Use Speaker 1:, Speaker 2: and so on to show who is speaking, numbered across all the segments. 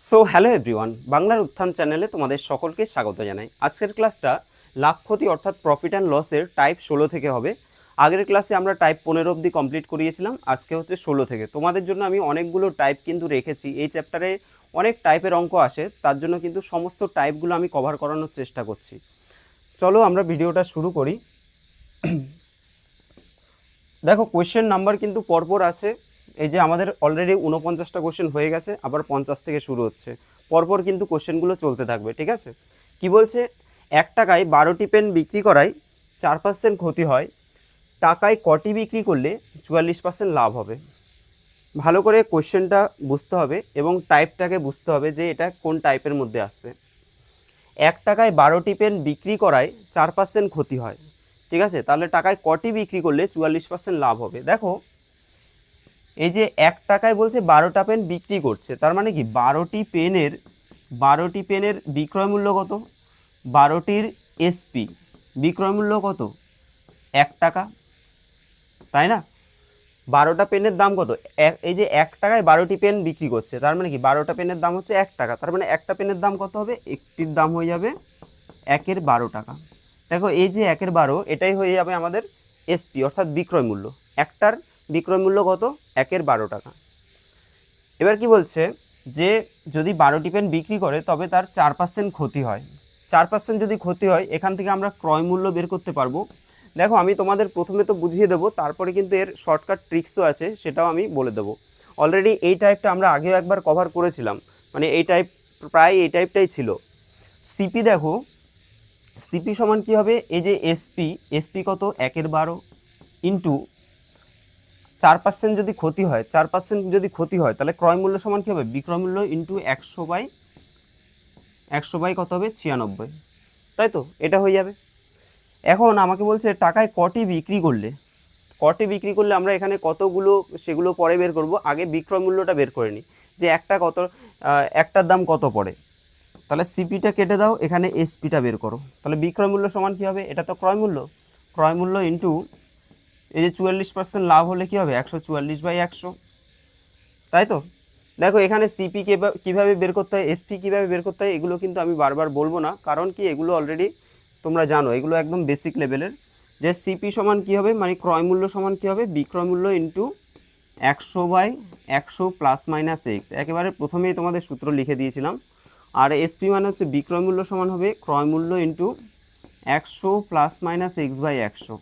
Speaker 1: So hello everyone, বাংলার উত্থান চ্যানেলে তোমাদের সকলকে স্বাগত জানাই। আজকের ক্লাসটা লাভ ক্ষতি অর্থাৎ প্রফিট অ্যান্ড লসের টাইপ 16 থেকে হবে। আগের ক্লাসে আমরা টাইপ 15 অবধি কমপ্লিট করিয়েছিলাম, আজকে হচ্ছে 16 থেকে। তোমাদের জন্য আমি অনেকগুলো টাইপ কিন্তু রেখেছি। এই চ্যাপ্টারে অনেক টাইপের অঙ্ক আসে, তার জন্য কিন্তু সমস্ত টাইপগুলো আমি কভার করানোর চেষ্টা করছি। চলো আমরা ভিডিওটা শুরু করি। দেখো, কোয়েশ্চেন নাম্বার কিন্তু পরপর আছে। এই যে আমাদের অলরেডি 49টা কোশ্চেন হয়ে গেছে, আবার 50 থেকে শুরু হচ্ছে। পরপর কিন্তু কোশ্চেনগুলো চলতে থাকবে, ঠিক আছে? কি বলছে, 1 টাকায় 12টি পেন বিক্রি করায় 4% ক্ষতি হয়, টাকায় কটি বিক্রি করলে 44% লাভ হবে? ভালো করে কোশ্চেনটা বুঝতে হবে এবং টাইপটাকে বুঝতে হবে যে এটা কোন টাইপের মধ্যে আসছে। 1 টাকায় 12টি পেন বিক্রি করায় 4% ক্ষতি হয়, ঠিক আছে? তাহলে টাকায় কটি বিক্রি করলে 44% লাভ হবে? দেখো, এই যে 1 টাকায় বলছে 12টা পেন বিক্রি করছে, তার মানে কি 12টি পেনের বিক্রয় মূল্য কত? 12টির এসপি বিক্রয় মূল্য কত? 1 টাকা, তাই না? 12টা পেনের দাম কত? এই যে 1 টাকায় 12টি পেন বিক্রি করছে, তার মানে কি 12টা পেনের দাম হচ্ছে 1 টাকা। তার মানে একটা পেনের দাম কত হবে? একটির দাম হয়ে যাবে 1-এর 12 টাকা। দেখো, এই যে 1-এর 12 এটাই হয়ে যাবে আমাদের এসপি অর্থাৎ বিক্রয় মূল্য। একটার বিক্রয় মূল্য কত? 1-এর 12 টাকা। এবার কি বলছে, যে যদি 12টি পেন বিক্রি করে তবে তার 4% ক্ষতি হয়। 4% যদি ক্ষতি হয়, এখান থেকে আমরা ক্রয় মূল্য বের করতে পারবো। দেখো, আমি তোমাদের প্রথমে তো বুঝিয়ে দেবো, তারপরে কিন্তু এর শর্টকাট ট্রিক্সও আছে, সেটাও আমি বলে দেবো। অলরেডি এই টাইপটা আমরা আগেও একবার কভার করেছিলাম, মানে এই টাইপ প্রায় এই টাইপটাই ছিল। সিপি দেখো, সিপি সমান কী হবে? এই যে এসপি কত? 1-এর 12 ইন্টু 4% যদি ক্ষতি হয়, 4% যদি ক্ষতি হয়, তাহলে ক্রয় মূল্য সমান কী হবে? বিক্রয় মূল্য ইন্টু 100/100 কত হবে? 96, তাই তো? এটা হয়ে যাবে। এখন আমাকে বলছে টাকায় কটি বিক্রি করলে। কটি বিক্রি করলে আমরা এখানে কতগুলো সেগুলো পরে বের করব, আগে বিক্রয় মূল্যটা বের করে নিই, যে একটা কত, একটার দাম কত পড়ে। তাহলে সিপিটা কেটে দাও, এখানে এসপিটা বের করো। তাহলে বিক্রয় মূল্য সমান কী হবে? এটা তো ক্রয় মূল্য, ক্রয় মূল্য ইন্টু এই যে 44% লাভ হলে কী হবে? 144/100, তাই তো? দেখো, এখানে সিপি কীভাবে বের করতে হয়, এসপি কীভাবে বের করতে হয়, এগুলো কিন্তু আমি বারবার বলবো না, কারণ কি এগুলো অলরেডি তোমরা জানো, এগুলো একদম বেসিক লেভেলের। যে সিপি সমান কী হবে, মানে ক্রয় মূল্য সমান কী হবে? বিক্রয় মূল্য ইন্টু 100/100 +- x, একেবারে প্রথমেই তোমাদের সূত্র লিখে দিয়েছিলাম। আর এসপি মানে হচ্ছে বিক্রয় মূল্য সমান হবে ক্রয় মূল্য ইন্টু 100 +- x/100।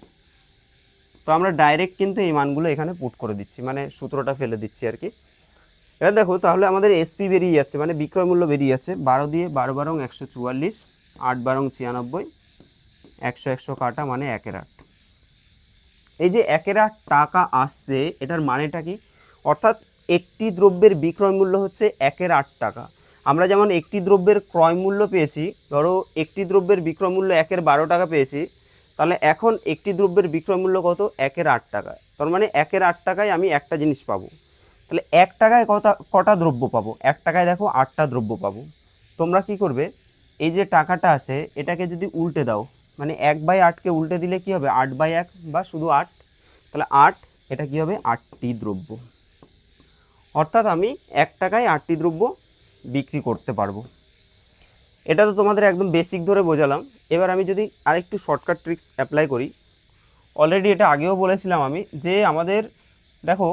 Speaker 1: তো আমরা ডাইরেক্ট কিন্তু এই মানগুলো এখানে পুট করে দিচ্ছি, মানে সূত্রটা ফেলে দিচ্ছি আর কি। এবার দেখো, তাহলে আমাদের এসপি বেরিয়ে যাচ্ছে, মানে বিক্রয় মূল্য বেরিয়ে যাচ্ছে 12 দিয়ে 12 × 144, 8 × 96, 100 কাটা মানে 1-এর 8। এই যে 1-এর 8 টাকা আসছে, এটার মানেটা কি? অর্থাৎ একটি দ্রব্যের বিক্রয় মূল্য হচ্ছে 1-এর 8 টাকা। আমরা যেমন একটি দ্রব্যের ক্রয় মূল্য পেয়েছি, ধরো একটি দ্রব্যের বিক্রয় মূল্য 1-এর 12 টাকা পেয়েছি, তাহলে এখন একটি দ্রব্যের বিক্রয় মূল্য কত? 1-এর 8 টাকা। তার মানে 1-এর 8 টাকায় আমি একটা জিনিস পাবো। তাহলে 1 টাকায় কটা দ্রব্য পাবো? 1 টাকায় দেখো 8টা দ্রব্য পাবো। তোমরা কি করবে, এই যে টাকাটা আসে এটাকে যদি উল্টে দাও, মানে 1/8কে উল্টে দিলে কি হবে? 8/1 বা শুধু 8, তাহলে 8, এটা কি হবে? 8টি দ্রব্য। অর্থাৎ আমি 1 টাকায় 8টি দ্রব্য বিক্রি করতে পারবো। এটা তো তোমাদের একদম বেসিক ধরে বোঝালাম। এবার আমি যদি আরেকটু শর্টকাট ট্রিক্স অ্যাপ্লাই করি, অলরেডি এটা আগেও বলেছিলাম আমি, যে আমাদের দেখো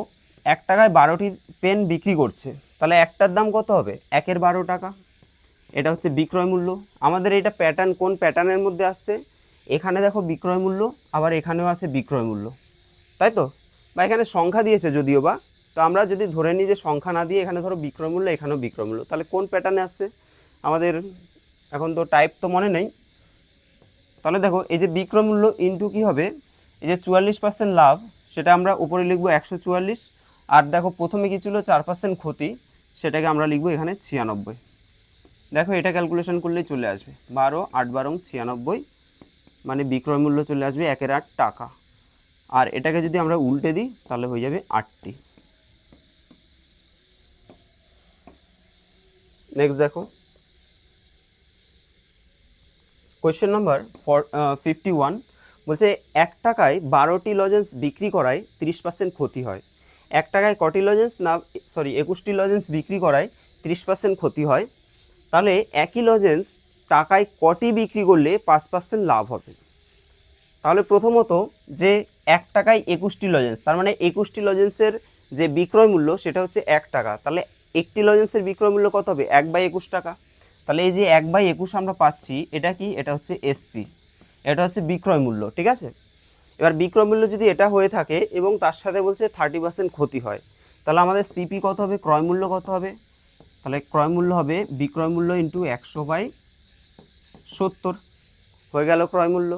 Speaker 1: 1 টাকায় 12টি পেন বিক্রি করছে, তাহলে একটার দাম কত হবে? 1-এর 12 টাকা। এটা হচ্ছে বিক্রয় মূল্য। আমাদের এটা প্যাটার্ন কোন প্যাটার্নের মধ্যে আসছে? এখানে দেখো বিক্রয় মূল্য, আবার এখানেও আছে বিক্রয় মূল্য, তাই তো? বা এখানে সংখ্যা দিয়েছে যদিও বা, তো আমরা যদি ধরে নিই যে সংখ্যা না দিয়ে এখানে ধরো বিক্রয় মূল্য, এখানেও বিক্রয় মূল্য, তাহলে কোন প্যাটার্নে আসছে আমাদের? এখন তো টাইপ তো মনে নেই। তাহলে দেখো, এই যে বিক্রয় মূল্য ইন্টু কী হবে? এই যে 44% লাভ, সেটা আমরা উপরে লিখবো 144। আর দেখো প্রথমে কী ছিল? 4% ক্ষতি, সেটাকে আমরা লিখবো এখানে 96। দেখো, এটা ক্যালকুলেশন করলেই চলে আসবে 12, 8, 12, 96, মানে বিক্রয় মূল্য চলে আসবে 1-এর 8 টাকা। আর এটাকে যদি আমরা উল্টে দিই তাহলে হয়ে যাবে 8টি। নেক্সট দেখো, কোয়েশ্চেন নাম্বার 51 বলছে 1 টাকায় 12টি লজেন্স বিক্রি করায় 30% ক্ষতি হয়। 1 টাকায় কটি লজেন্স? না, সরি, 21টি লজেন্স বিক্রি করায় 30% ক্ষতি হয়, তাহলে একই লজেন্স টাকায় কটি বিক্রি করলে 5% লাভ হবে? তাহলে প্রথমত যে 1 টাকায় 21টি লজেন্স, তার মানে 21টি লজেন্সের যে বিক্রয় মূল্য সেটা হচ্ছে 1 টাকা। তাহলে একটি লজেন্সের বিক্রয় মূল্য কত হবে? 1/21 টাকা। তাহলে এই যে 1/21 আমরা পাচ্ছি, এটা কি? এটা হচ্ছে এসপি, এটা হচ্ছে বিক্রয় মূল্য, ঠিক আছে? এবার বিক্রয় মূল্য যদি এটা হয়ে থাকে এবং তার সাথে বলছে 30% ক্ষতি হয়, তাহলে আমাদের সিপি কত হবে? ক্রয় মূল্য কত হবে? তাহলে ক্রয় মূল্য হবে বিক্রয় মূল্য ইন্টু 100/70 হয়ে গেল ক্রয় মূল্য।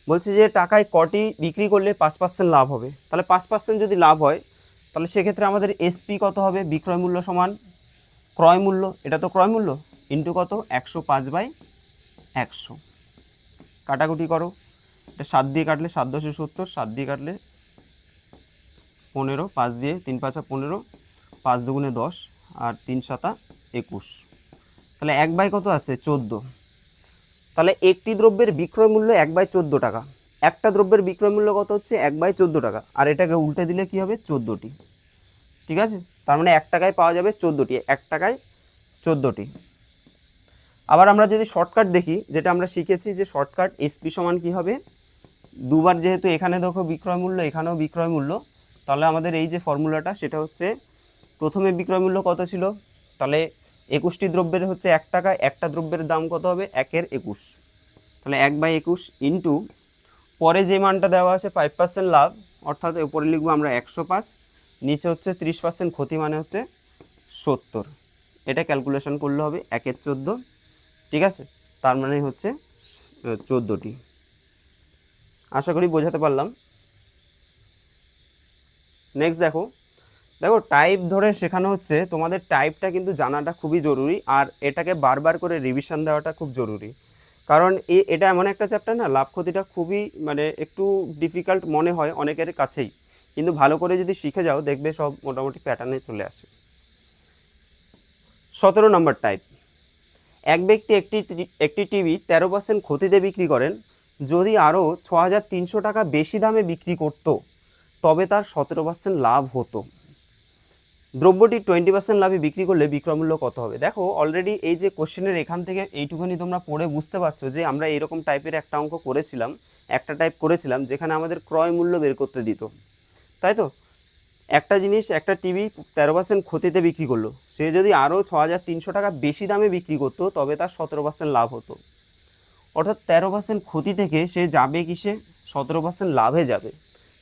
Speaker 1: বলছে যে টাকায় কটি বিক্রি করলে 5% লাভ হবে, তাহলে 5% যদি লাভ হয় তাহলে সেক্ষেত্রে আমাদের এসপি কত হবে? বিক্রয় মূল্য সমান ক্রয় মূল্য, এটা তো ক্রয় মূল্য, ইন্টু কত? 105/100। কাটাকুটি করো, এটা 7 দিয়ে কাটলে 7 × 70, 7 দিয়ে কাটলে 15, 5 দিয়ে 3 × 5 = 15, 5 × 2 = 10, আর 3 × 7 = 21। তাহলে 1/ কত আছে? 14। তাহলে একটি দ্রব্যের বিক্রয় মূল্য 1/14 টাকা, একটা দ্রব্যের বিক্রয় মূল্য কত হচ্ছে? 1/14 টাকা, আর এটাকে উল্টে দিলে কি হবে? 14টি, ঠিক আছে? তার মানে 1 টাকায় পাওয়া যাবে 14টি, 1 টাকায় 14টি। আবার আমরা যদি শর্টকাট দেখি, যেটা আমরা শিখেছি যে শর্টকাট এসপি সমান কী হবে? দুবার যেহেতু এখানে দেখো বিক্রয় মূল্য, এখানেও বিক্রয় মূল্য, তাহলে আমাদের এই যে ফর্মুলাটা সেটা হচ্ছে প্রথমে বিক্রয় মূল্য কত ছিল? তাহলে 21টি দ্রব্যের হচ্ছে 1 টাকা, একটা দ্রব্যের দাম কত হবে? 1/21। তাহলে 1/21 ইন্টু পরে যে মানটা দেওয়া আছে 5% লাভ, অর্থাৎ উপরে লিখবো আমরা 105, নিচে হচ্ছে 30% ক্ষতি মানে হচ্ছে 70। এটা ক্যালকুলেশন করলে হবে 1/14, ঠিক আছে? তার মানে হচ্ছে 14টি। আশা করি বোঝাতে পারলাম। নেক্সট দেখো, টাইপ ধরে শেখানো হচ্ছে, তোমাদের টাইপটা কিন্তু জানাটা খুবই জরুরি, আর এটাকে বারবার করে রিভিশন দেওয়াটা খুব জরুরি, কারণ এটা এমন একটা চ্যাপ্টার না, লাভ ক্ষতিটা খুবই মানে একটু ডিফিকাল্ট মনে হয় অনেকের কাছেই, কিন্তু ভালো করে যদি শিখে যাও দেখবে সব মোটামুটি প্যাটার্নে চলে আসে। 17 নম্বর টাইপ, এক ব্যক্তি একটি টিভি 13% ক্ষতিতে বিক্রি করেন, যদি আরও 6300 টাকা বেশি দামে বিক্রি করত তবে তার 17% লাভ হতো। দ্রব্যটি 20% লাভে বিক্রি করলে বিক্রয় মূল্য কত হবে? দেখো অলরেডি এই যে কোশ্চেনের এখান থেকে এইটুকুনি তোমরা পড়ে বুঝতে পারছো যে আমরা এরকম টাইপের একটা অঙ্ক করেছিলাম, একটা টাইপ করেছিলাম যেখানে আমাদের ক্রয় মূল্য বের করতে দিত, তাই তো? একটা জিনিস, একটা টিভি 13% ক্ষতিতে বিক্রি করলো, সে যদি আরও 6300 টাকা বেশি দামে বিক্রি করতো তবে তার 17% লাভ হতো। অর্থাৎ 13% ক্ষতি থেকে সে যাবে কিসে? 17% লাভে যাবে।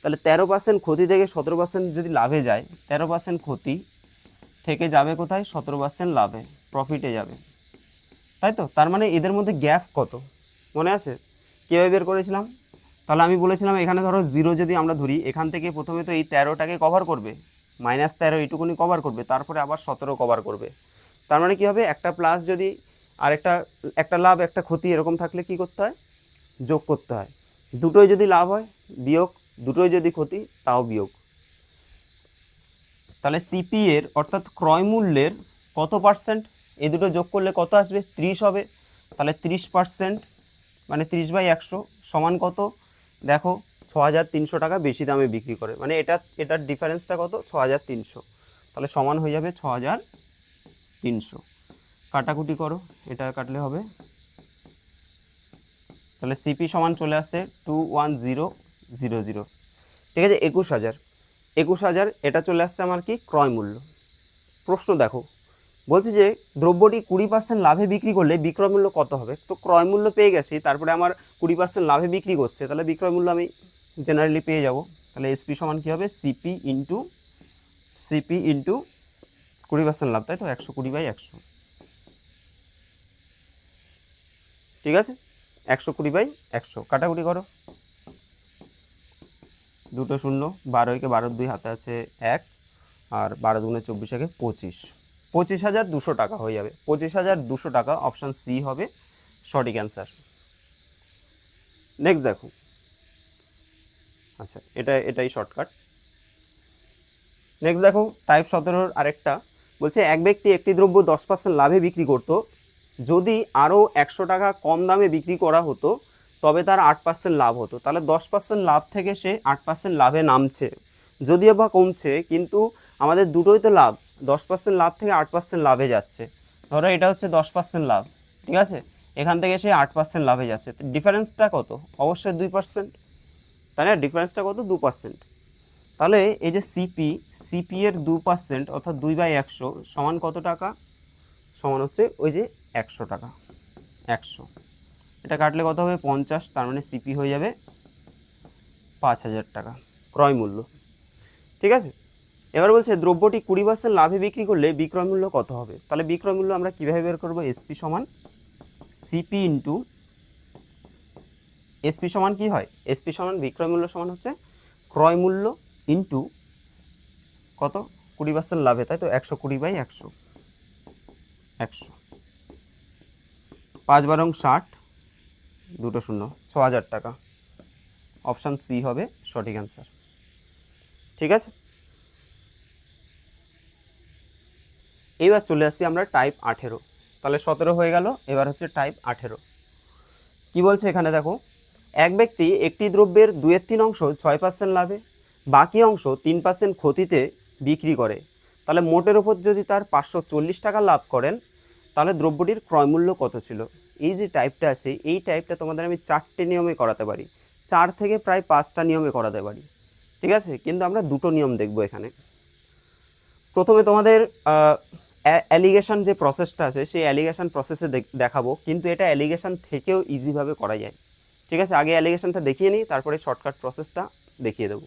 Speaker 1: তাহলে 13% ক্ষতি থেকে 17% যদি লাভে যায়, 13% ক্ষতি থেকে যাবে কোথায়? 17% লাভে, প্রফিটে যাবে, তাই তো? তার মানে এদের মধ্যে গ্যাপ কত মনে আছে? কীভাবে বের করেছিলাম? তাহলে আমি বলেছিলাম এখানে ধরো 0 যদি আমরা ধরি, এখান থেকে প্রথমে তো এই 13টাকে কভার করবে, -13 এইটুকুনি কভার করবে, তারপরে আবার 17 কভার করবে। তার মানে কী হবে? একটা প্লাস যদি আর একটা লাভ একটা ক্ষতি এরকম থাকলে কি করতে হয়? যোগ করতে হয়। দুটোই যদি লাভ হয় বিয়োগ, দুটোই যদি ক্ষতি তাও বিয়োগ। তাহলে সিপি এর অর্থাৎ ক্রয় মূল্যের কত পার্সেন্ট? এই দুটো যোগ করলে কত আসবে? 30 হবে। তাহলে 30% মানে 30/100 সমান কত? দেখো 6300 টাকা বেশি দামে বিক্রি করে, মানে এটার ডিফারেন্সটা কত? 6300, তাহলে সমান হয়ে যাবে 6300। কাটাকুটি করো, এটা কাটলে হবে, তাহলে সিপি সমান চলে আসছে 21000, ঠিক আছে? 21000 এটা চলে আসছে আমার কি? ক্রয় মূল্য। প্রশ্ন দেখো, বলছি যে দ্রব্যটি 20% লাভে বিক্রি করলে বিক্রয় মূল্য কত হবে? তো ক্রয় মূল্য পেয়ে গেছি, তারপরে আমার 20% লাভে বিক্রি করছে, তাহলে বিক্রয় মূল্য আমি জেনারেলি পেয়ে যাব। তাহলে এসপি সমান কী হবে? সিপি ইন্টু 20% লাভ, তাই তো? 120/100, ঠিক আছে? 120/100। কাটাকুটি করো, দুটো শূন্য, 12 × 12 2 হাতে আছে 1, আর 12 × 2 = 24, 25,200 টাকা হয়ে যাবে। 25,200 টাকা, অপশান সি হবে সঠিক অ্যান্সার। নেক্সট দেখো, আচ্ছা এটাই শর্টকাট। নেক্সট দেখো টাইপ 17 আরেকটা, বলছে এক ব্যক্তি একটি দ্রব্য 10% লাভে বিক্রি করত, যদি আরও 100 টাকা কম দামে বিক্রি করা হতো তবে তার 8% লাভ হতো। তাহলে 10% লাভ থেকে সে 8% লাভে নামছে, যদিও বা কমছে, কিন্তু আমাদের দুটোই তো লাভ, 10% লাভ থেকে 8% লাভে যাচ্ছে। ধরো এটা হচ্ছে 10% লাভ, ঠিক আছে, এখান থেকে সে 8% লাভে যাচ্ছে, ডিফারেন্সটা কত? অবশ্যই 2%, তাই না? ডিফারেন্সটা কত? 2%। তাহলে এই যে সিপি এর 2% অর্থাৎ 2/100 সমান কত টাকা? সমান হচ্ছে ওই যে 100 টাকা। 100 এটা কাটলে কত হবে? 50, তার মানে সিপি হয়ে যাবে 5000 টাকা ক্রয় মূল্য, ঠিক আছে। এবার বলছে দ্রব্যটি 20% লাভে বিক্রি করলে বিক্রয় মূল্য কত হবে? তাহলে বিক্রয় মূল্য আমরা কীভাবে বের করবো? এসপি সমান সিপি ইন্টু এসপি সমান কি হয়? এসপি সমান বিক্রয় মূল্য সমান হচ্ছে ক্রয় মূল্য ইন্টু কত? 20% লাভে, তাই তো 120/100, 100, 5 বারং 60, 2 শূন্য, 6000 টাকা। অপশান সি হবে সঠিক অ্যান্সার, ঠিক আছে। এবার চলে আসছি আমরা টাইপ 18। তাহলে 17 হয়ে গেল, এবার হচ্ছে টাইপ 18। কি বলছে এখানে দেখো, এক ব্যক্তি একটি দ্রব্যের 2/3 অংশ 6% লাভে, বাকি অংশ 3% ক্ষতিতে বিক্রি করে। তাহলে মোটের ওপর যদি তার 540 টাকা লাভ করেন, তাহলে দ্রব্যটির ক্রয়মূল্য কত ছিল? এই যে টাইপটা আছে, এই টাইপটা তোমাদের আমি 4টে নিয়মে করাতে পারি, 4 থেকে প্রায় 5টা নিয়মে করাতে পারি, ঠিক আছে, কিন্তু আমরা 2টো নিয়ম দেখব এখানে। প্রথমে তোমাদের অ্যালিগেশন যে প্রসেসটা আছে সেই অ্যালিগেশন প্রসেসে দেখাবো, কিন্তু এটা অ্যালিগেশন থেকেও ইজিভাবে করা যায়, ঠিক আছে। আগে অ্যালিগেশনটা দেখিয়ে নিই, তারপরে শর্টকাট প্রসেসটা দেখিয়ে দেবো।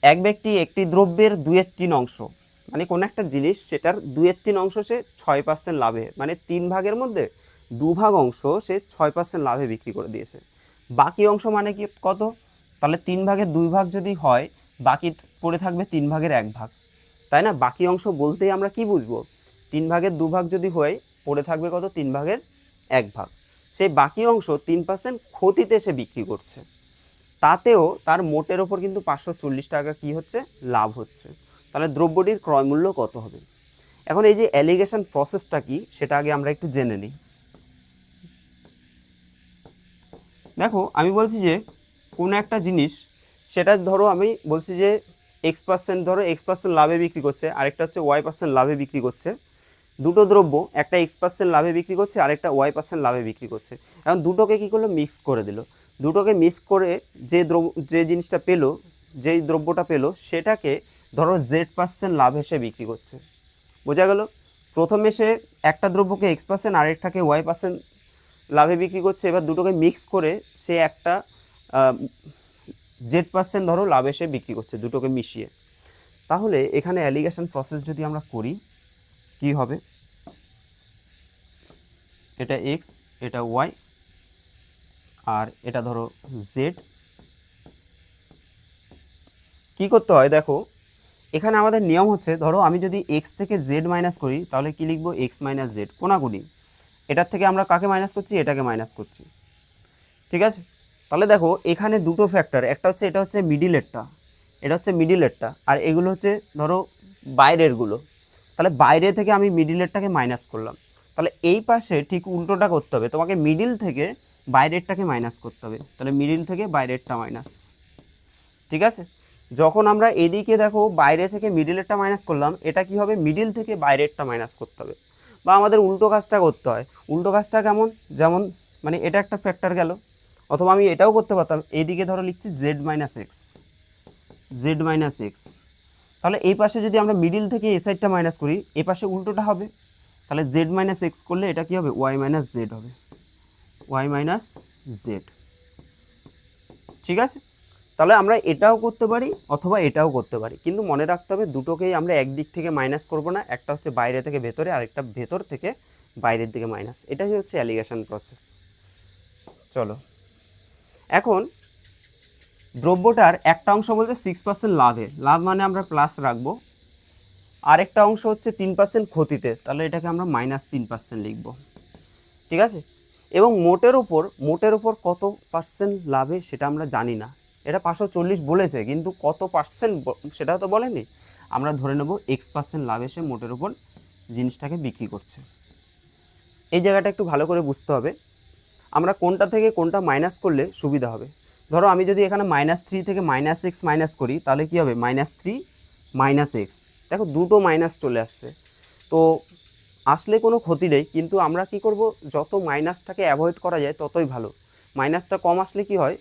Speaker 1: এক ব্যক্তি একটি দ্রব্যের 2/3 অংশ, মানে কোনো একটা জিনিস সেটার 2/3 অংশ সে 6% লাভে, মানে 3 ভাগের মধ্যে 2 ভাগ অংশ সে 6% লাভে বিক্রি করে দিয়েছে। বাকি অংশ মানে কি কত? তাহলে 3 ভাগের 2 ভাগ যদি হয়, বাকি পড়ে থাকবে 3 ভাগের 1 ভাগ, তাই না? বাকি অংশ বলতেই আমরা কি বুঝবো? 3 ভাগের 2 ভাগ যদি হয়, পড়ে থাকবে কত? 3 ভাগের 1 ভাগ। সেই বাকি অংশ 3% ক্ষতিতে সে বিক্রি করছে, তাতেও তার মোটের ওপর কিন্তু 540 টাকা কি হচ্ছে? লাভ হচ্ছে। তাহলে দ্রব্যটির ক্রয় মূল্য কত হবে? এখন এই যে অ্যালিগেশন প্রসেসটা কি সেটা আগে আমরা একটু জেনে নিই। দেখো আমি বলছি যে কোনো একটা জিনিস, সেটা ধরো আমি বলছি যে X%, ধরো X% লাভে বিক্রি করছে, আরেকটা হচ্ছে Y% লাভে বিক্রি করছে। দুটো দ্রব্য, একটা X% লাভে বিক্রি করছে, আরেকটা Y% লাভে বিক্রি করছে। এখন দুটোকে কী করলো? মিক্স করে দিল। দুটোকে মিক্স করে যে জিনিসটা পেলো, যেই দ্রব্যটা পেলো, সেটাকে ধরো Z% লাভ এসে বিক্রি করছে। বোঝা গেল? প্রথমে সে একটা দ্রব্যকে X% আরেকটাকে Y% লাভে বিক্রি করছে, এবার দুটোকে মিক্স করে সে একটা Z% ধরো লাভ এসে বিক্রি করছে, দুটোকে মিশিয়ে। তাহলে এখানে অ্যালিগেশন প্রসেস যদি আমরা করি, কি হবে? এটা X, এটা Y, আর এটা ধরো Z। কি করতে হয় দেখো, এখানে আমাদের নিয়ম হচ্ছে, ধরো আমি যদি X থেকে Z মাইনাস করি, তাহলে কি লিখবো? X - Z, কোনাকুনি। এটার থেকে আমরা কাকে মাইনাস করছি? এটাকে মাইনাস করছি, ঠিক আছে। তাহলে দেখো এখানে দুটো ফ্যাক্টর, একটা হচ্ছে এটা হচ্ছে মিডিলেরটা, এটা হচ্ছে মিডিলেরটা, আর এগুলো হচ্ছে ধরো বাইরেরগুলো। তাহলে বাইরে থেকে আমি মিডিলেরটাকে মাইনাস করলাম। তাহলে এই পাশে ঠিক উল্টোটা করতে হবে, তোমাকে মিডিল থেকে বাইরেরটাকে মাইনাস করতে হবে। তাহলে মিডিল থেকে বাইরেরটা মাইনাস, ঠিক আছে। যখন আমরা এদিকে দেখো বাইরে থেকে মিডিলেরটা মাইনাস করলাম, এটা কি হবে? মিডিল থেকে বাইরেরটা মাইনাস করতে হবে। বা আমাদের উল্টো কাজটা করতে হয়। উল্টো কাজটা কেমন? যেমন মানে এটা একটা ফ্যাক্টর গেল, অথবা আমি এটাও করতে পারতাম, এইদিকে ধরো লিখছি Z - X, Z - X। তাহলে এই পাশে যদি আমরা মিডিল থেকে এই সাইডটা মাইনাস করি, এই পাশে উল্টোটা হবে। তাহলে Z - X করলে এটা কি হবে? Y - Z হবে, Y - Z, ঠিক আছে। তাহলে আমরা এটাও করতে পারি অথবা এটাও করতে পারি, কিন্তু মনে রাখতে হবে দুটোকেই আমরা একদিক থেকে মাইনাস করব না, একটা হচ্ছে বাইরে থেকে ভেতরে, আরেকটা ভেতর থেকে বাইরের দিকে মাইনাস। এটাই হচ্ছে অ্যালিগেশন প্রসেস। চলো এখন দ্রব্যটার একটা অংশ বলতে 6% লাভে, লাভ মানে আমরা প্লাস রাখবো, আরেকটা অংশ হচ্ছে 3% ক্ষতিতে, তাহলে এটাকে আমরা -3% লিখব, ঠিক আছে। এবং মোটের ওপর কত পার্সেন্ট লাভে সেটা আমরা জানি না, এটা 540 বলেছে, কিন্তু কত পার্সেন্ট সেটা তো বলেনি। আমরা ধরে নেব X% লাভ এসে মোটের ওপর জিনিসটাকে বিক্রি করছে। এই জায়গাটা একটু ভালো করে বুঝতে হবে, আমরা কোনটা থেকে কোনটা মাইনাস করলে সুবিধা হবে। ধরো আমি যদি এখানে -3 থেকে -X মাইনাস করি, তাহলে কি হবে? -3 - X। দেখো দুটো মাইনাস চলে আসছে, তো আসলে কোনো ক্ষতি নেই, কিন্তু আমরা কি করব, যত মাইনাসটাকে অ্যাভয়েড করা যায় ততই ভালো। মাইনাসটা কম আসলে কি হয়,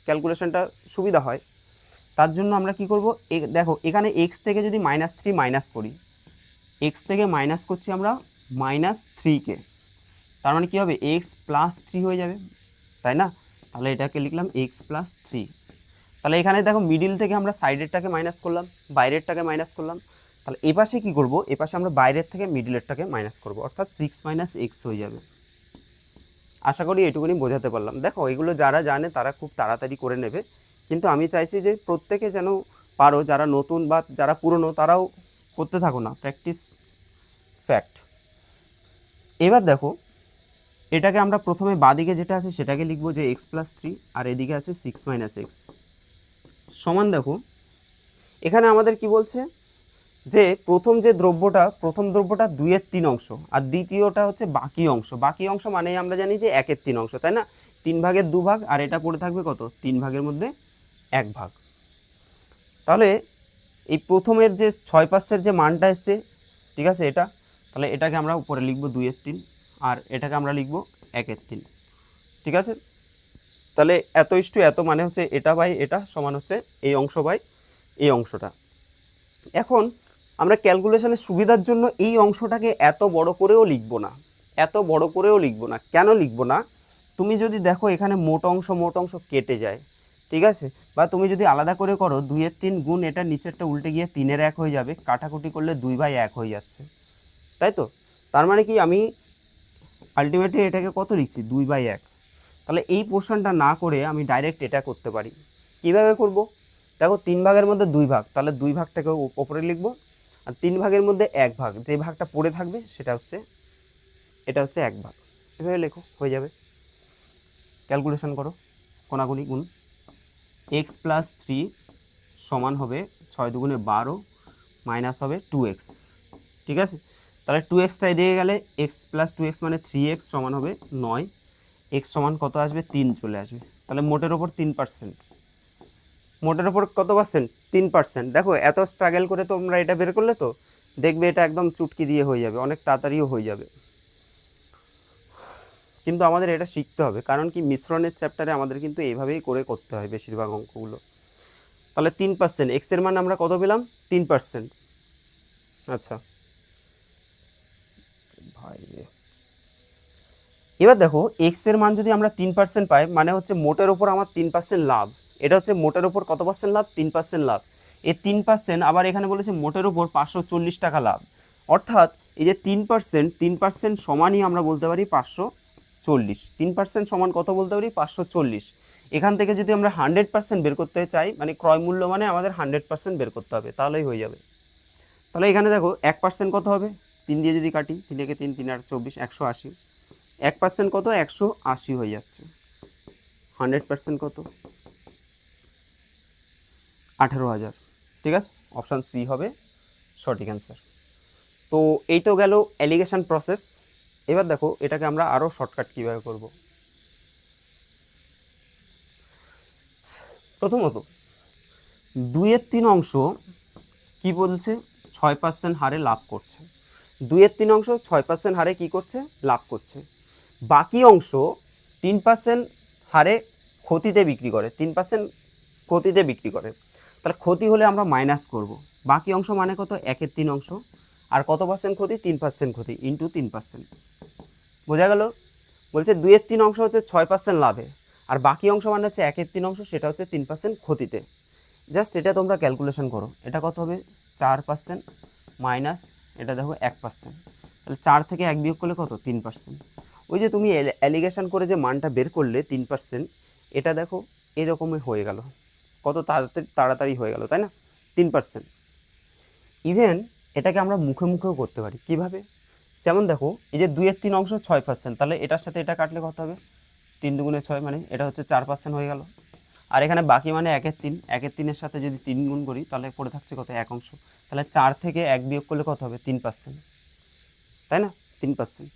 Speaker 1: ক্যালকুলেশনটা সুবিধা হয়। তার জন্য আমরা কি করব, দেখো এখানে এক্স থেকে যদি -3 মাইনাস করি, এক্স থেকে মাইনাস করছি আমরা -3কে, তার মানে কী হবে, এক্স প্লাস 3 হয়ে যাবে, তাই না? তাহলে এটাকে লিখলাম এক্স প্লাস 3। তাহলে এখানে দেখো মিডিল থেকে আমরা সাইডেরটাকে মাইনাস করলাম, বাইরেরটাকে মাইনাস করলাম। তাহলে এপাশে কী করব, এপাশে আমরা বাইরের থেকে মিডিলেরটাকে মাইনাস করব, অর্থাৎ 6 - x হয়ে যাবে। আশা করি এটুকুনি বোঝাতে পারলাম। দেখো এগুলো যারা জানে তারা খুব তাড়াতাড়ি করে নেবে, কিন্তু আমি চাইছি যে প্রত্যেকে যেন পারো, যারা নতুন বা যারা পুরনো তারাও করতে থাকো না, প্র্যাকটিস ফ্যাক্ট। এবার দেখো এটাকে আমরা প্রথমে বাদিকে যেটা আছে সেটাকে লিখবো যে x + 3, আর এদিকে আছে 6 - x সমান। দেখো এখানে আমাদের কি বলছে, যে প্রথম দ্রব্যটা 2/3 অংশ, আর দ্বিতীয়টা হচ্ছে বাকি অংশ। বাকি অংশ মানে আমরা জানি যে 1/3 অংশ, তাই না? 3 ভাগের 2 ভাগ, আর এটা পড়ে থাকবে কত, 3 ভাগের মধ্যে 1 ভাগ। তাহলে এই প্রথমের যে 6 যে মানটা এসছে, ঠিক আছে, এটা, তাহলে এটাকে আমরা উপরে লিখব 2/3, আর এটাকে আমরা লিখব 1/3, ঠিক আছে? তাহলে এত ইস্টু এত মানে হচ্ছে এটা বাই এটা সমান হচ্ছে এই অংশ বাই এই অংশটা। এখন আমরা ক্যালকুলেশনের সুবিধার জন্য এই অংশটাকে এত বড় করেও লিখব না, কেন লিখব না? তুমি যদি দেখো এখানে মোট অংশ কেটে যায়, ঠিক আছে, বা তুমি যদি আলাদা করে করো 2/3 গুণ এটা নিচেরটা উল্টে গিয়ে 3/1 হয়ে যাবে, কাটাকুটি করলে 2/1 হয়ে যাচ্ছে, তাই তো? তার মানে কি আমি আলটিমেটলি এটাকে কত লিখছি, 2/1। তাহলে এই পোর্শনটা না করে আমি ডাইরেক্ট এটা করতে পারি। কিভাবে করব? দেখো 3 ভাগের মধ্যে 2 ভাগ, তাহলে 2 ভাগটাকে ওপরে লিখব, আর 3 ভাগের মধ্যে 1 ভাগ, যে ভাগটা পড়ে থাকবে সেটা হচ্ছে, এটা হচ্ছে 1 ভাগ। এভাবে লেখো, হয়ে যাবে। ক্যালকুলেশন করো, কোনাকুনি গুণ, x + 3 সমান হবে 6 × 2 = 12 মাইনাস হবে 2x, ঠিক আছে? তাহলে 2xটা এদিকে গেলে x + 2x মানে 3x সমান হবে 9, x সমান কত আসবে, 3 চলে আসবে। তাহলে মোটের ওপর 3%, মোটের ওপর কত পার্সেন্ট, 3%। দেখো এত স্ট্রাগল করে তোমরা এটা বের করলে তো দেখবে এটা একদম চুটকি দিয়ে হয়ে যাবে, অনেক তাড়াতাড়িও হয়ে যাবে। কিন্তু আমাদের এটা শিখতে হবে, কারণ কি মিশ্রণের চ্যাপ্টারে আমাদের কিন্তু এইভাবেই করে করতে হয় বেশিরভাগ অঙ্কগুলো। তাহলে 3%, এক্স এর মান আমরা কত পেলাম, 3%। আচ্ছা ভাই, এবার দেখো এক্স এর মান যদি আমরা 3% পাই, মানে হচ্ছে মোটের ওপর আমার 3% লাভ। এটা হচ্ছে মোটের ওপর কত পার্সেন্ট লাভ, 3% লাভ। এই 3% আবার এখানে বলেছে মোটের ওপর 540 টাকা লাভ, অর্থাৎ এই যে 3% সমানই আমরা বলতে পারি 540। 3% সমান কত বলতে পারি, 540। এখান থেকে যদি আমরা 100% বের করতে চাই, মানে ক্রয় মূল্য মানে আমাদের 100% বের করতে হবে, তাহলেই হয়ে যাবে। তাহলে এখানে দেখো 1% কত হবে, 3 দিয়ে যদি কাটি, 3 একে 3, 3 আর 24, 180। 1% কত, 180 হয়ে যাচ্ছে। 100% কত, 18,000, ঠিক আছে? অপশান সি হবে সঠিক অ্যান্সার। তো এই তো গেল অ্যালিগেশন প্রসেস। এবার দেখো এটাকে আমরা আরও শর্টকাট কীভাবে করব। প্রথমত 2/3 অংশ কি বলছে, 6% হারে লাভ করছে। 2/3 অংশ 6% হারে কি করছে, লাভ করছে। বাকি অংশ 3% হারে ক্ষতিতে বিক্রি করে, 3% ক্ষতিতে বিক্রি করে। তাহলে ক্ষতি হলে আমরা মাইনাস করব, বাকি অংশ মানে কত, 1/3 অংশ, আর কত পার্সেন্ট ক্ষতি, 3% ক্ষতি, ইন্টু 3%। বোঝা গেল? বলছে 2/3 অংশ হচ্ছে 6% লাভে, আর বাকি অংশ মানে হচ্ছে 1/3 অংশ, সেটা হচ্ছে 3% ক্ষতিতে। জাস্ট এটা তোমরা ক্যালকুলেশন করো, এটা কত হবে, 4% মাইনাস এটা দেখো 1%, তাহলে 4 থেকে 1 বিয়োগ করলে কত, 3%। ওই যে তুমি অ্যালিগেশন করে যে মানটা বের করলে 3%, এটা দেখো এরকমই হয়ে গেল, কত তাড়াতাড়ি হয়ে গেল, তাই না? 3%। ইভেন এটাকে আমরা মুখে মুখেও করতে পারি। কিভাবে? যেমন দেখো এই যে 2/3 অংশ 6%, তাহলে এটার সাথে এটা কাটলে কত হবে, 3 × 2 = 6, মানে এটা হচ্ছে 4% হয়ে গেল। আর এখানে বাকি মানে 1/3, 1/3-এর সাথে যদি 3 গুণ করি তাহলে পড়ে থাকছে কত, 1 অংশ। তাহলে 4 থেকে 1 বিয়োগ করলে কত হবে, 3%, তাই না? 3%।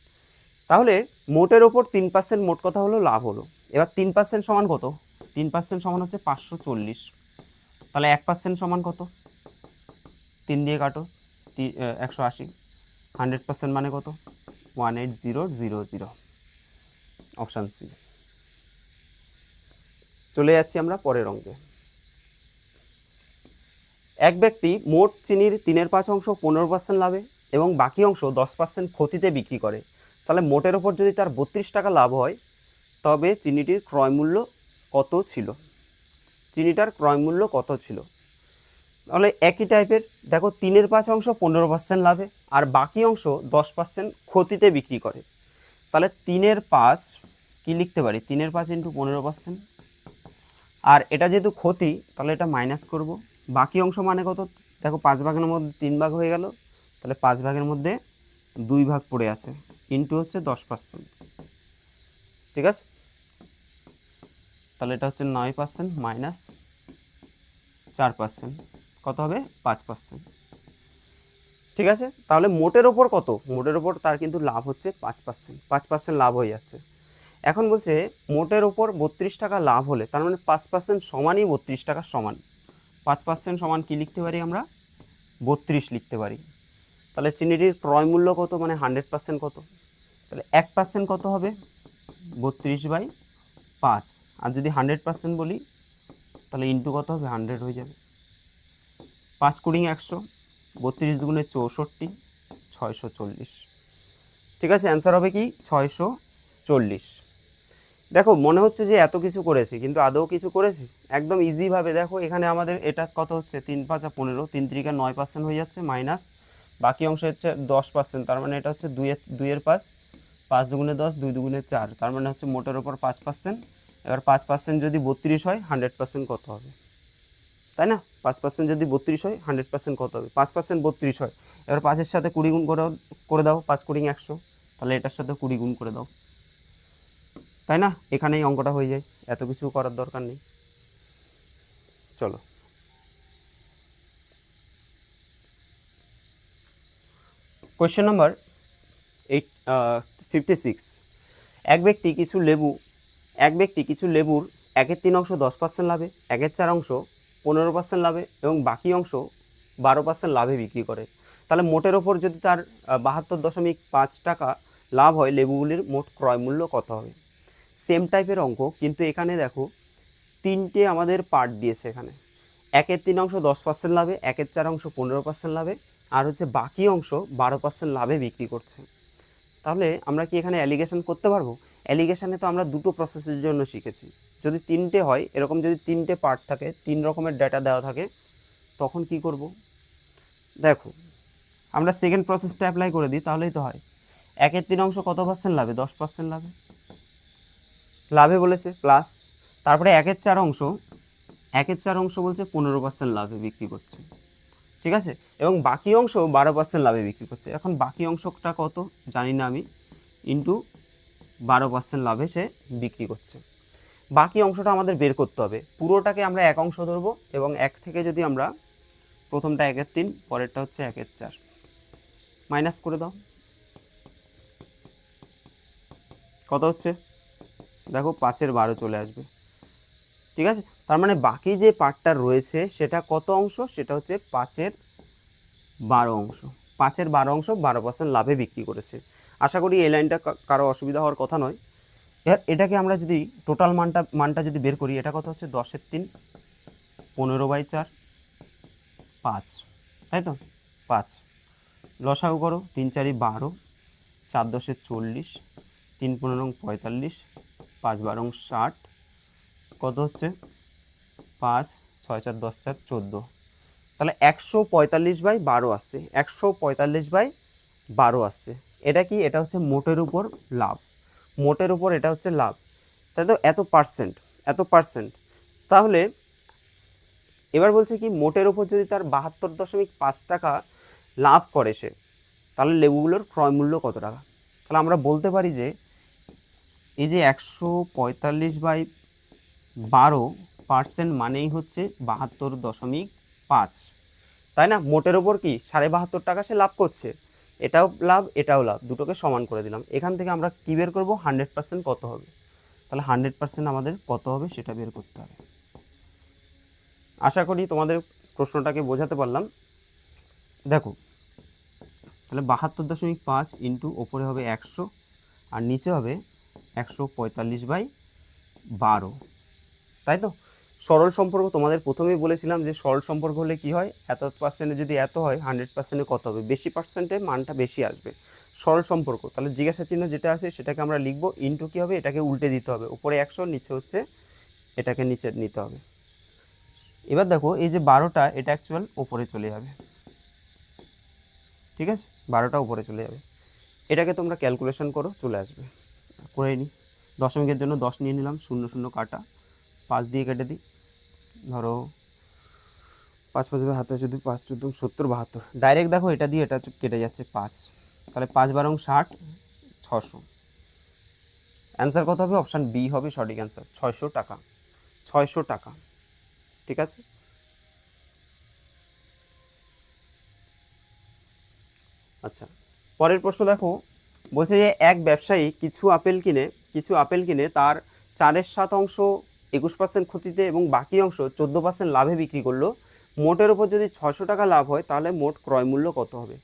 Speaker 1: তাহলে মোটের ওপর 3% মোট কথা হলো লাভ হলো। এবার 3% সমান কত, 3% সমান হচ্ছে 540। তাহলে 1% সমান কত, 3 দিয়ে কাটো, 180, 100% মানে কত? 180,000, অপশান সি। চলে যাচ্ছি আমরা পরের অঙ্কে। এক ব্যক্তি মোট চিনির 3/5 15% লাভে এবং বাকি অংশ 10% ক্ষতিতে বিক্রি করে, তাহলে মোটের ওপর যদি তার 32 টাকা লাভ হয় তবে চিনিটির ক্রয় মূল্য কত ছিল? চিনিটার ক্রয় মূল্য কত ছিল? তাহলে একই টাইপের, দেখো 3/5 15% লাভে আর বাকি অংশ 10% ক্ষতিতে বিক্রি করে, তাহলে 3/5 কি লিখতে পারি? 3/5 ইন্টু 15%, আর এটা যেহেতু ক্ষতি তাহলে এটা মাইনাস করব। বাকি অংশ মানে কত? দেখো 5 ভাগের মধ্যে 3 ভাগ হয়ে গেল, তাহলে 5 ভাগের মধ্যে 2 ভাগ পড়ে আছে, ইন্টু হচ্ছে 10%, ঠিক আছে? তাহলে এটা হচ্ছে 9% মাইনাস 4%, কত হবে? 5%, ঠিক আছে? তাহলে মোটের ওপর কত? মোটের ওপর তার কিন্তু লাভ হচ্ছে 5%, 5% লাভ হয়ে যাচ্ছে। এখন বলছে মোটের ওপর 32 টাকা লাভ হলে, তার মানে 5% সমানই 32 টাকা সমান। 5% সমান কি লিখতে পারি আমরা? 32 লিখতে পারি। তাহলে চিনিটির ক্রয় মূল্য কত, মানে 100% কত? তাহলে 1% কত হবে? 32/5, আর যদি 100% বলি তাহলে ইন্টু কত হবে? 100 হয়ে যাবে। 5 × 100, 32 দুগুণে 64, 640, ঠিক আছে? অ্যান্সার হবে কি? 640। দেখো মনে হচ্ছে যে এত কিছু করেছি, কিন্তু আদৌ কিছু করেছি? একদম ইজিভাবে দেখো, এখানে আমাদের এটা কত হচ্ছে? 3×5 = 15, 3 × 3 = 9% হয়ে যাচ্ছে, মাইনাস বাকি অংশ হচ্ছে 10%, তার মানে এটা হচ্ছে 2 এর 5, 5 দুগুণে 10, 2 দুগুণে 4, তার মানে হচ্ছে মোটের ওপর 5%। এবার 5% যদি 32 হয় 100% কত হবে? তাই না? 5% যদি 32 হয় 100% কত হবে? 5% 32 হয়, এবার 5-এর সাথে 20 গুণ করে দাও, 5 × 100, তাহলে এটার সাথে 20 গুণ করে দাও, তাই না? এখানেই অঙ্কটা হয়ে যায়, এত কিছু করার দরকার নেই। চলো কোয়েশ্চেন নাম্বার 56। এক ব্যক্তি কিছু লেবুর 1/3 অংশ 10% লাভে, 1/4 অংশ 15% লাভে এবং বাকি অংশ 12% লাভে বিক্রি করে, তাহলে মোটের ওপর যদি তার 72.5 টাকা লাভ হয়, লেবুগুলির মোট ক্রয় মূল্য কত হবে? সেম টাইপের অঙ্ক, কিন্তু এখানে দেখো তিনটে আমাদের পার্ট দিয়েছে। এখানে 1/3 অংশ 10% লাভে, 1/4 অংশ 15% লাভে, আর হচ্ছে বাকি অংশ 12% লাভে বিক্রি করছে। তাহলে আমরা কি এখানে অ্যালিগেশন করতে পারবো? অ্যালিগেশনে তো আমরা দুটো প্রসেসের জন্য শিখেছি। যদি তিনটে হয়, এরকম যদি তিনটে পার্ট থাকে, 3 রকমের ডেটা দেওয়া থাকে, তখন কি করব? দেখো আমরা সেকেন্ড প্রসেসটা অ্যাপ্লাই করে দিই, তাহলেই তো হয়। 1/3 অংশ কত পার্সেন্ট লাভে? 10% লাভে, লাভে বলেছে প্লাস, তারপরে 1/4 অংশ বলছে 15% লাভে বিক্রি করছে, ঠিক আছে? এবং বাকি অংশ 12% লাভে বিক্রি করছে। এখন বাকি অংশটা কত জানি না আমি, ইন্টু 12% লাভে সে বিক্রি করছে। বাকি অংশটা আমাদের বের করতে হবে। পুরোটাকে আমরা এক অংশ ধরবো এবং 1 থেকে যদি আমরা প্রথমটা 1/3, পরেরটা হচ্ছে 1/4, মাইনাস করে দাও, কত হচ্ছে? দেখো 5/12 চলে আসবে, ঠিক আছে? তার মানে বাকি যে পার্টটা রয়েছে সেটা কত অংশ? সেটা হচ্ছে 5/12 অংশ। 5/12 অংশ 12% লাভে বিক্রি করেছে। আশা করি এই লাইনটা কারো অসুবিধা হওয়ার কথা নয়। এবার এটাকে আমরা যদি টোটাল মানটা যদি বের করি, এটা কত হচ্ছে? 10/3, 15/4, 5, তাই তো? 5 লসাগু করো, 3 × 4 = 12, 4 × 10 = 40, 3 × 15 = 45, 5 × 12 = 60, কত হচ্ছে? 5, 6 × 4 = 10, 4 = 14, তাহলে 145/12 আসছে, 145/12 আসছে। এটা কি? এটা হচ্ছে মোটের উপর লাভ, মোটের উপর এটা হচ্ছে লাভ, তাই তো? এত পার্সেন্ট। তাহলে এবার বলছে কি, মোটের উপর যদি তার 72.5 টাকা লাভ করে সে, তাহলে লেবুগুলোর ক্রয় মূল্য কত টাকা? তাহলে আমরা বলতে পারি যে এই যে 145/12% মানেই হচ্ছে 72.5, তাই না? মোটের ওপর কি 72.5 টাকা সে লাভ করছে, এটাও লাভ এটাও লাভ, দুটোকে সমান করে দিলাম। এখান থেকে আমরা কি বের করব? 100% কত হবে? তাহলে 100% আমাদের কত হবে সেটা বের করতে হবে। আশা করি তোমাদের প্রশ্নটাকে বোঝাতে পারলাম। দেখো তাহলে 72.5 ইন্টু ওপরে হবে 100 আর নিচে হবে 145/12, তাই তো। সরল সম্পর্ক তোমাদের প্রথমেই বলেছিলাম যে সরল সম্পর্ক হলে কি হয়, এত পার্সেন্টে যদি এত হয় 100%-এ কত হবে, বেশি পার্সেন্টে মানটা বেশি আসবে, সরল সম্পর্ক। তাহলে জিজ্ঞাসা চিহ্ন যেটা আছে সেটাকে আমরা লিখবো, ইন্টু কী হবে, এটাকে উল্টে দিতে হবে, উপরে 100 নিচে হচ্ছে এটাকে নিচে নিতে হবে। এবার দেখো এই যে 12টা এটা অ্যাকচুয়াল ওপরে চলে যাবে, ঠিক আছে, 12টা উপরে চলে যাবে। এটাকে তোমরা ক্যালকুলেশন করো, চলে আসবে। করে নিই, দশমিকের জন্য 10 নিয়ে নিলাম, 0 0 কাটা, 5 দিয়ে কেটে দিই, ধরো 5 5 হাতে যদি 5 14 70 72, ডাইরেক্ট দেখো এটা দিয়ে এটা কেটে যাচ্ছে 5, তাহলে 5 12 60, 600। অ্যান্সার কত হবে, অপশান বি হবে সঠিক অ্যান্সার, 600 টাকা, 600 টাকা, ঠিক আছে। আচ্ছা, পরের প্রশ্ন দেখো, বলছে যে এক ব্যবসায়ী কিছু আপেল কিনে তার 4/7 21% ক্ষতিতে এবং বাকি অংশ 14% লাভে বিক্রি করলো, মোটের উপর যদি 600 টাকা লাভ হয় তাহলে মোট ক্রয় মূল্য কত হবে।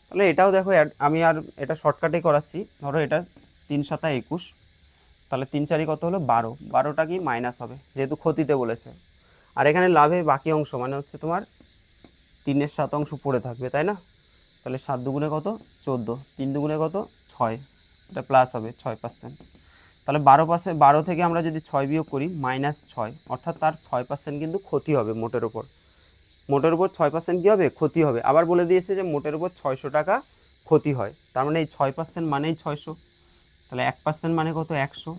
Speaker 1: তাহলে এটাও দেখো, আমি আর এটা শর্টকাটে করাচ্ছি, ধরো এটা 3 7 21, তাহলে 3 4 কত হলো 12, 12টা কি মাইনাস হবে যেহেতু ক্ষতিতে বলেছে, আর এখানে লাভে বাকি অংশ মানে হচ্ছে তোমার 3/7 পড়ে থাকবে, তাই না। তাহলে 7 দুগুণে কত 14, 3 দুগুণে কত 6, এটা প্লাস হবে 6%। তাহলে 12 থেকে আমরা যদি 6 বিয়োগ করি -6, অর্থাৎ তার 6% কিন্তু ক্ষতি হবে মোটের উপর, 6% কী হবে, ক্ষতি হবে। আবার বলে দিয়েছে যে মোটের উপর 600 টাকা ক্ষতি হয়, তার মানে এই 6% মানেই 600, তাহলে 1% মানে কত 100,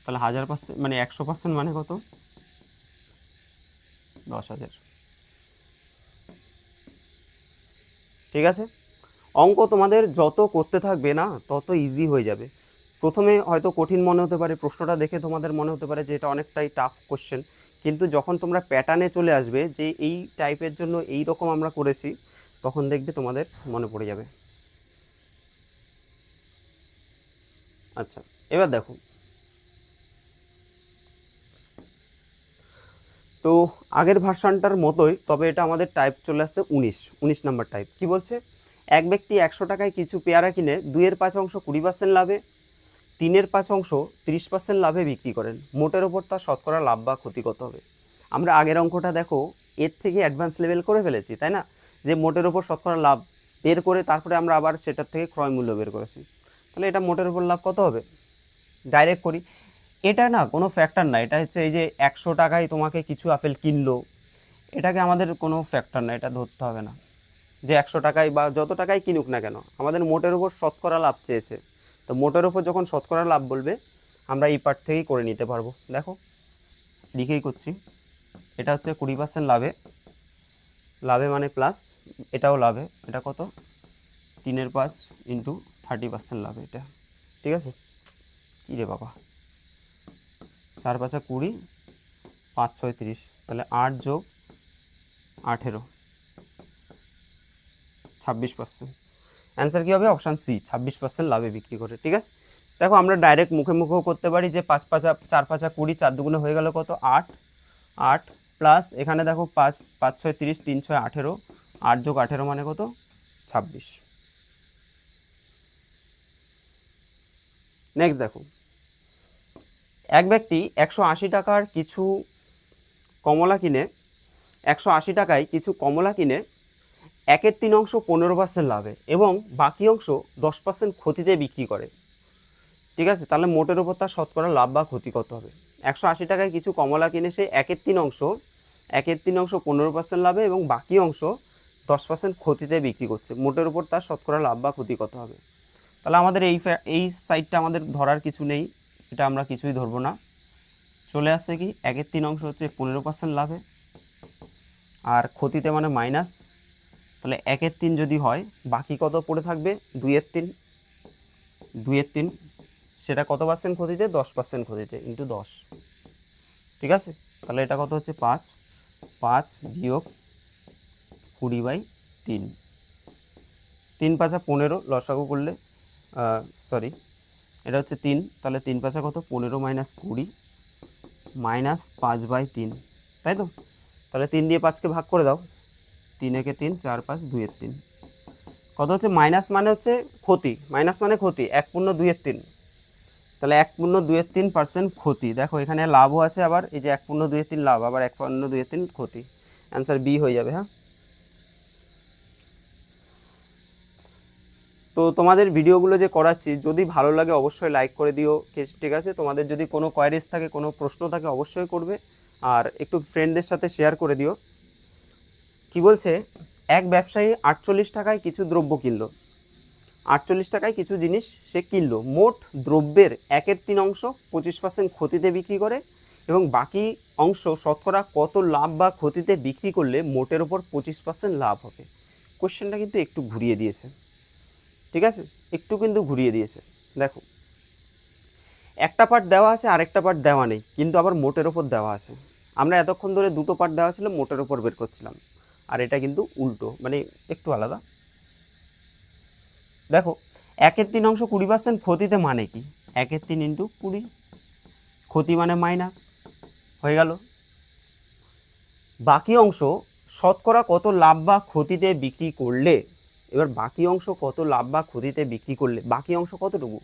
Speaker 1: তাহলে 1000% মানে 100% মানে কত 10,000, ঠিক আছে। অঙ্ক তোমাদের যত করতে থাকবে না তত ইজি হয়ে যাবে। প্রথমে হয়তো কঠিন মনে হতে পারে, প্রশ্নটা দেখে তোমাদের মনে হতে পারে যে এটা অনেকটাই টাফ কোশ্চেন, কিন্তু যখন তোমরা প্যাটার্নে চলে আসবে যে এই টাইপের জন্য এই রকম আমরা করেছি, তখন দেখবে তোমাদের মনে পড়ে যাবে। আচ্ছা, এবার দেখো, তো আগের ভার্সানটার মতোই, তবে এটা আমাদের টাইপ চলে আসছে 19 নাম্বার টাইপ। কি বলছে, এক ব্যক্তি 100 টাকায় কিছু পেয়ারা কিনে 2/5 20% লাভে, 3/5 30% লাভে বিক্রি করেন, মোটের ওপর তার শতকরা লাভ বা ক্ষতি কত হবে। আমরা আগের অঙ্কটা দেখো এর থেকে অ্যাডভান্স লেভেল করে ফেলেছি, তাই না, যে মোটের ওপর শতকরা লাভ বের করে তারপরে আমরা আবার সেটার থেকে ক্রয় মূল্য বের করেছি। তাহলে এটা মোটের ওপর লাভ কত হবে, ডাইরেক্ট করি। এটা না কোনো ফ্যাক্টর না, এটা হচ্ছে এই যে 100 টাকায় তোমাকে কিছু আপেল কিনলো, এটাকে আমাদের কোনো ফ্যাক্টর না, এটা ধরতে হবে না যে 100 টাকায় বা যত টাকায় কিনুক না কেন আমাদের মোটের উপর শতকরা লাভ চেয়েছে, তো মোটের উপর যখন শতকরা লাভ বলবে আমরা এই পার্ট থেকেই করে নিতে পারবো। দেখো লিখেই করছি, এটা হচ্ছে 20% লাভে মানে প্লাস, এটাও লাভে, এটা কত 3/5 ইন্টু 30% লাভে, এটা ঠিক আছে। কী রে বাবা, 4 5 20, 5 6 30, তাহলে 8 যোগ 18 26%। অ্যান্সার কী হবে, অপশান সি, 26% লাভে বিক্রি করে, ঠিক আছে। দেখো আমরা ডাইরেক্ট মুখে মুখেও করতে পারি যে 5 5 4 5 20, 4 দুগুণে হয়ে গেল কত 8, 8 প্লাস এখানে দেখো 5 5 6 30, 3 6 18, 8 যোগ 18 মানে কত 26। নেক্সট দেখো, এক ব্যক্তি 180 টাকার কিছু কমলা কিনে 180 টাকায় কিছু কমলা কিনে 1/3 15% লাভে এবং বাকি অংশ 10% ক্ষতিতে বিক্রি করে, ঠিক আছে। তাহলে মোটের উপর তার শতকরা লাভ বা ক্ষতি কত হবে। 180 টাকায় কিছু কমলা কিনে সে 1/3 15% লাভে এবং বাকি অংশ 10% ক্ষতিতে বিক্রি করছে, মোটের উপর তার শতকরা লাভ বা ক্ষতি কত হবে। তাহলে আমাদের এই সাইডটা আমাদের ধরার কিছু নেই, এটা আমরা কিছুই ধরবো না, চলে আসছে কি 1/3 হচ্ছে 15% লাভে আর ক্ষতিতে মানে মাইনাস, তাহলে 1/3 যদি হয় বাকি কত পড়ে থাকবে 2/3, সেটা কত পার্সেন্ট ক্ষতিতে 10% ক্ষতিতে ইন্টু 10, ঠিক আছে। তাহলে এটা কত হচ্ছে 5 5 বিয়োগ 20/3, 3 5 15, লসাগু করলে সরি এটা হচ্ছে 3, তাহলে 3 5 কত 15 - 20 -5/3, তাই তো। তাহলে 3 দিয়ে 5কে ভাগ করে দাও, 3 একে 3, 4 5 2/3, কত হচ্ছে মাইনাস মানে হচ্ছে ক্ষতি, মাইনাস মানে ক্ষতি, 1/2 তাহলে 1/2 ক্ষতি। দেখো এখানে লাভও আছে, আবার এই যে 1/2 লাভ, আবার 1/2 ক্ষতি, অ্যান্সার বি হয়ে যাবে। হ্যাঁ, তো তোমাদের ভিডিওগুলো যে করাচ্ছি যদি ভালো লাগে অবশ্যই লাইক করে দিও, ঠিক আছে। তোমাদের যদি কোনো কোয়ারিজ থাকে, কোনো প্রশ্ন থাকে অবশ্যই করবে, আর একটু ফ্রেন্ডদের সাথে শেয়ার করে দিও। কি বলছে, এক ব্যবসায়ী 48 টাকায় কিছু দ্রব্য কিনলো, 48 টাকায় কিছু জিনিস সে কিনলো, মোট দ্রব্যের 1/3 25% ক্ষতিতে বিক্রি করে, এবং বাকি অংশ শতকরা কত লাভ বা ক্ষতিতে বিক্রি করলে মোটের ওপর 25% লাভ হবে। কোশ্চেনটা কিন্তু একটু ঘুরিয়ে দিয়েছে, ঠিক আছে, একটু কিন্তু ঘুরিয়ে দিয়েছে। দেখো একটা পার্ট দেওয়া আছে, আরেকটা পার্ট দেওয়া নেই, কিন্তু আবার মোটের ওপর দেওয়া আছে। আমরা এতক্ষণ ধরে দুটো পার্ট দেওয়া ছিল, মোটের ওপর বের করছিলাম, আর এটা কিন্তু উল্টো, মানে একটু আলাদা। দেখো 1/3 20% ক্ষতিতে মানে কি, 1/3 × 20, ক্ষতি মানে মাইনাস হয়ে গেল। বাকি অংশ শতকরা কত লাভ বা ক্ষতিতে বিক্রি করলে, এবার বাকি অংশ কত লাভ বা ক্ষতিতে বিক্রি করলে, বাকি অংশ কতটুকু,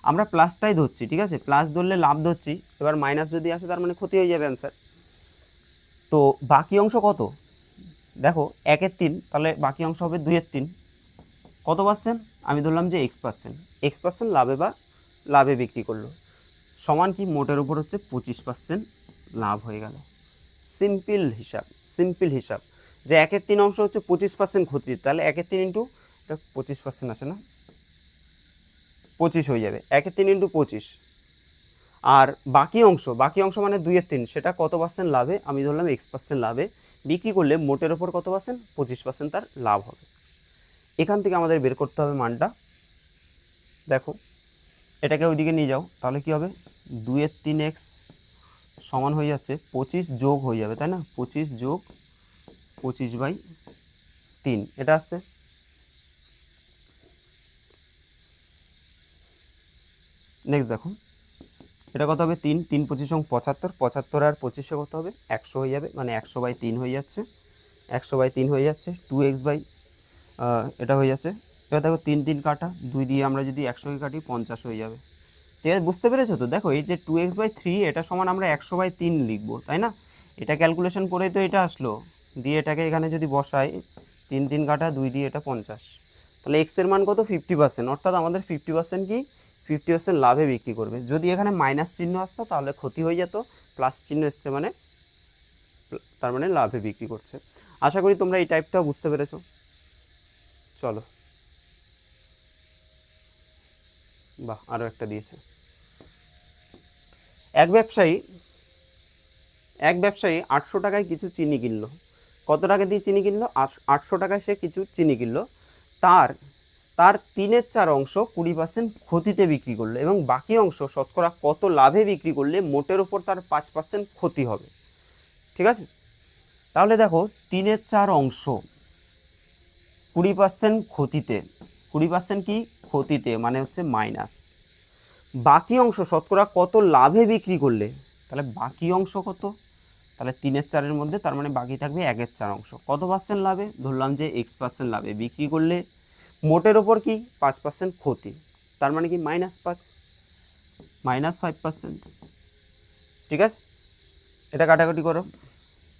Speaker 1: আমরা প্লাসটাই ধরছি, ঠিক আছে, প্লাস ধরলে লাভ ধরছি, এবার মাইনাস যদি আসে তার মানে ক্ষতি হয়ে যাবে অ্যান্সার। তো বাকি অংশ কত, দেখো 1/3, তাহলে বাকি অংশ হবে 2/3, কত পার্সেন্ট, আমি ধরলাম যে x% লাভে বিক্রি করলো, সমান কি মোটের উপর হচ্ছে 25% লাভ হয়ে গেল। সিম্পল হিসাব যে 1/3 হচ্ছে 25% ক্ষতি, তাহলে 1/3 ইন্টু 25% আসে না, 25 হয়ে যাবে, 1/3 × 25। আর বাকি অংশ মানে 2/3, সেটা কত পার্সেন্ট লাভে, আমি ধরলাম x% লাভে বিক্রি করলে মোটের ওপর কত পার্সেন্ট, 25% তার লাভ হবে। এখান থেকে আমাদের বের করতে হবে মানটা। দেখো এটাকে ওইদিকে নিয়ে যাও, তাহলে কি হবে, 2/3x সমান হয়ে যাচ্ছে 25 যোগ হয়ে যাবে, তাই না, 25 যোগ 25/3, এটা আসছে। নেক্সট দেখো এটা কত হবে, 3 3 25 75, 75 আর 25 কত হবে, 100 হয়ে যাবে, মানে 100/3 হয়ে যাচ্ছে, 100/3 হয়ে যাচ্ছে, 2x এটা হয়ে যাচ্ছে। এবার দেখো 3 3 কাটা, 2 দিয়ে আমরা যদি 100কে কাটি 50 হয়ে যাবে, ঠিক আছে, বুঝতে পেরেছো তো। দেখো এই যে 2x/3 এটা সমান আমরা 100/3 লিখবো, তাই না, এটা ক্যালকুলেশন করেই তো এটা আসলো, দিয়ে এটাকে এখানে যদি বসাই 3 3 কাটা 2 দিয়ে এটা 50, তাহলে x এর মান কত, 50%, অর্থাৎ আমাদের 50% কি, 50% লাভে বিক্রি করবে। যদি এখানে মাইনাস চিহ্ন আসতো তাহলে ক্ষতি হয়ে যেত, প্লাস চিহ্ন এসছে মানে তার মানে লাভে বিক্রি করছে। আশা করি তোমরা এই টাইপটাও বুঝতে পেরেছো। চলো, বাহ, আরও একটা দিয়েছে। এক ব্যবসায়ী 800 টাকায় কিছু চিনি কিনলো, কত টাকা দিয়ে চিনি কিনলো, 800 টাকায় সে কিছু চিনি কিনলো, তার 3/4 অংশ 20% ক্ষতিতে বিক্রি করলো, এবং বাকি অংশ শতকরা কত লাভে বিক্রি করলে মোটের ওপর তার 5% ক্ষতি হবে, ঠিক আছে। তাহলে দেখো 3/4 অংশ 20% ক্ষতিতে, 20% কি ক্ষতিতে মানে হচ্ছে মাইনাস, বাকি অংশ শতকরা কত লাভে বিক্রি করলে, তাহলে বাকি অংশ কত, তাহলে 3/4 মধ্যে তার মানে বাকি থাকবে 1/4 অংশ, কত পার্সেন্ট লাভে, ধরলাম যে x% লাভে বিক্রি করলে মোটের ওপর কি 5% ক্ষতি, তার মানে কি -5 -5%, ঠিক আছে। এটা কাটাকাটি করো,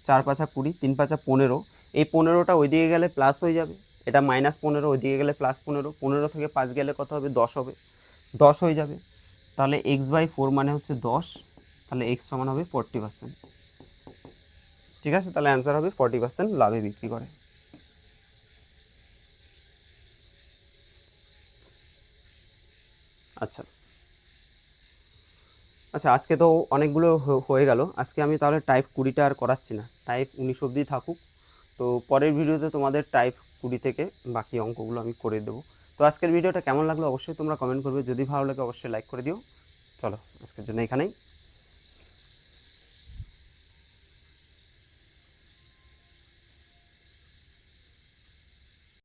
Speaker 1: 4 5 20, 3 5 15, এই 15টা ওইদিকে গেলে প্লাস হয়ে যাবে, এটা -15 ওইদিকে গেলে +15, 15 থেকে 5 গেলে কত হবে, 10 হবে, 10 হয়ে যাবে, তাহলে x/4 মানে হচ্ছে 10, তাহলে x সমান হবে 40%, ঠিক আছে, তাহলে অ্যান্সার হবে 40% লাভে বিক্রি করে। আচ্ছা আচ্ছা, আজকে তো অনেকগুলো হয়ে গেল, আজকে আমি তাহলে টাইপ 20টা আর করাচ্ছি না, টাইপ 19 অবধি থাকুক। তো পরের ভিডিওতে তোমাদের টাইপ 20 থেকে বাকি অঙ্কগুলো আমি করে দেবো। তো আজকের ভিডিওটা কেমন লাগলো অবশ্যই তোমরা কমেন্ট করবে, যদি ভালো লাগে অবশ্যই লাইক করে দিও। চলো আজকের জন্য এখানেই।